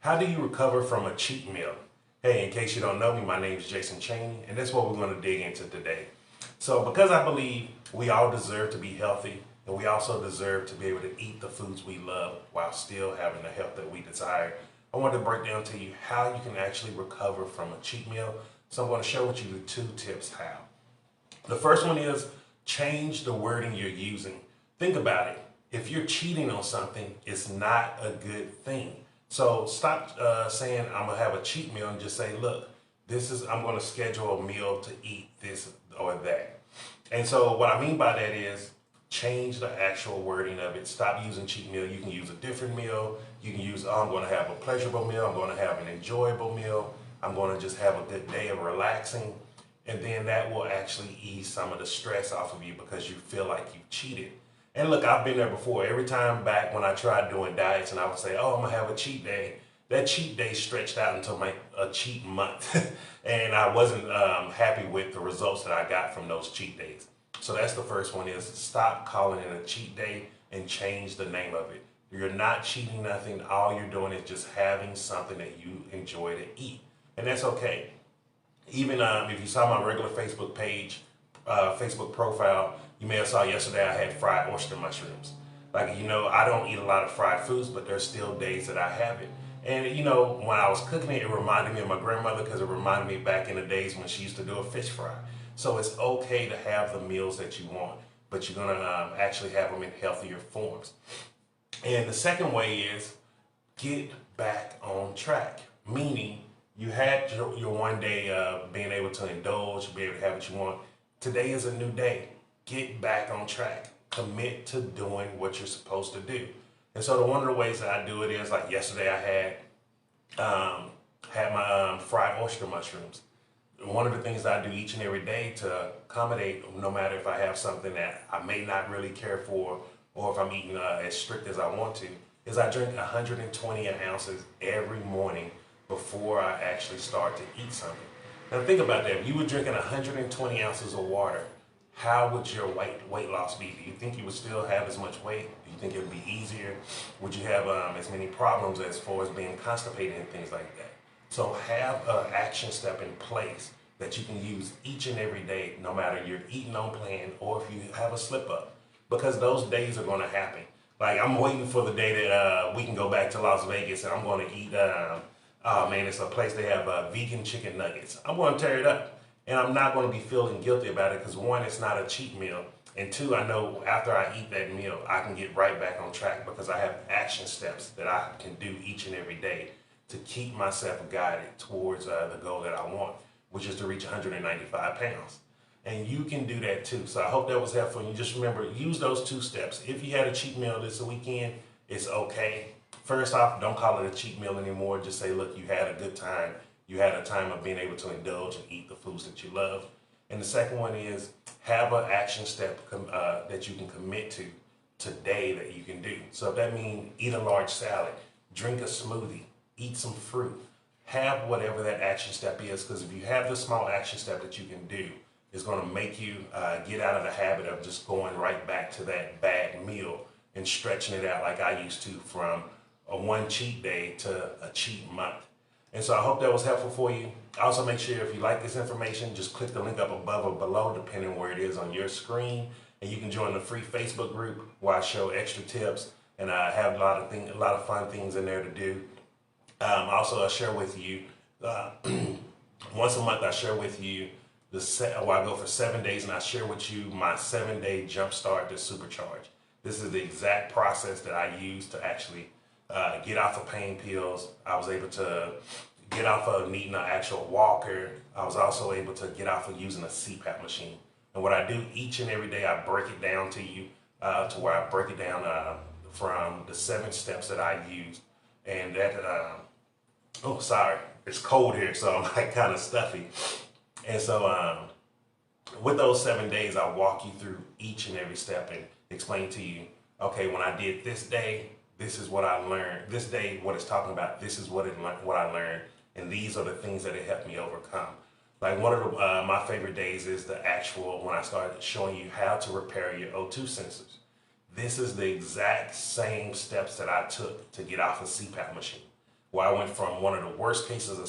How do you recover from a cheat meal? Hey, in case you don't know me, my name is Jason Cheney, and that's what we're going to dig into today. So, because I believe we all deserve to be healthy, and we also deserve to be able to eat the foods we love while still having the health that we desire, I want to break down to you how you can actually recover from a cheat meal. So, I'm going to share with you the 2 tips how. The first one is change the wording you're using. Think about it. If you're cheating on something, it's not a good thing. So stop saying I'm gonna have a cheat meal and just say, look, I'm gonna schedule a meal to eat this or that. And so what I mean by that is change the actual wording of it. Stop using cheat meal. You can use a different meal. You can use, oh, I'm gonna have a pleasurable meal. I'm gonna have an enjoyable meal. I'm gonna just have a good day of relaxing. And then that will actually ease some of the stress off of you because you feel like you've cheated. And look, I've been there before. Every time back when I tried doing diets and I would say, oh, I'm gonna have a cheat day, that cheat day stretched out until a cheat month. And I wasn't happy with the results that I got from those cheat days. So that's the first one is stop calling it a cheat day and change the name of it. You're not cheating nothing. All you're doing is just having something that you enjoy to eat. And that's okay. Even if you saw my regular Facebook page, Facebook profile, you may have saw yesterday I had fried oyster mushrooms. Like, I don't eat a lot of fried foods, but there's still days that I have it. And, when I was cooking it, it reminded me of my grandmother because it reminded me back in the days when she used to do a fish fry. So it's okay to have the meals that you want, but you're going to actually have them in healthier forms. And the second way is get back on track, meaning you had your one day of being able to indulge, be able to have what you want. Today is a new day. Get back on track. Commit to doing what you're supposed to do. And so one of the ways that I do it is like yesterday I had my fried oyster mushrooms. One of the things that I do each and every day to accommodate, no matter if I have something that I may not really care for or if I'm eating as strict as I want to, is I drink 120 ounces every morning before I actually start to eat something. Now think about that. If you were drinking 120 ounces of water, how would your weight loss be? Do you think you would still have as much weight? Do you think it would be easier? Would you have as many problems as far as being constipated and things like that? So have an action step in place that you can use each and every day, no matter you're eating on plan or if you have a slip up, because those days are going to happen. Like I'm waiting for the day that we can go back to Las Vegas and I'm going to eat. Oh man, it's a place they have vegan chicken nuggets. I'm going to tear it up. And I'm not going to be feeling guilty about it because one, it's not a cheat meal. And two, I know after I eat that meal, I can get right back on track because I have action steps that I can do each and every day to keep myself guided towards the goal that I want, which is to reach 195 pounds. And you can do that too. So I hope that was helpful. And you just remember, use those 2 steps. If you had a cheat meal this weekend, it's okay. First off, don't call it a cheat meal anymore. Just say, look, you had a good time. You had a time of being able to indulge and eat the foods that you love. And the second one is have an action step that you can commit to today that you can do. So if that means eat a large salad, drink a smoothie, eat some fruit, have whatever that action step is, because if you have the small action step that you can do, it's going to make you get out of the habit of just going right back to that bad meal and stretching it out like I used to from a one cheat day to a cheat month. And so I hope that was helpful for you. Also make sure if you like this information, just click the link up above or below, depending where it is on your screen. And you can join the free Facebook group where I show extra tips and I have a lot of fun things in there to do. Also, I share with you, once a month I share with you, I go for 7 days and I share with you my 7-day jumpstart to supercharge. This is the exact process that I use to actually get off of pain pills. I was able to get off of needing an actual walker. I was also able to get off of using a CPAP machine. And what I do each and every day, I break it down to you to where I break it down from the 7 steps that I use. And that, oh, sorry, it's cold here, so I'm like kind of stuffy. And so with those 7 days, I walk you through each and every step and explain to you, okay, when I did this day, this is what I learned. This day, what it's talking about, this is what I learned, and these are the things that it helped me overcome. Like one of my favorite days is the actual, when I started showing you how to repair your O2 sensors. This is the exact same steps that I took to get off a CPAP machine. where I went from one of the worst cases of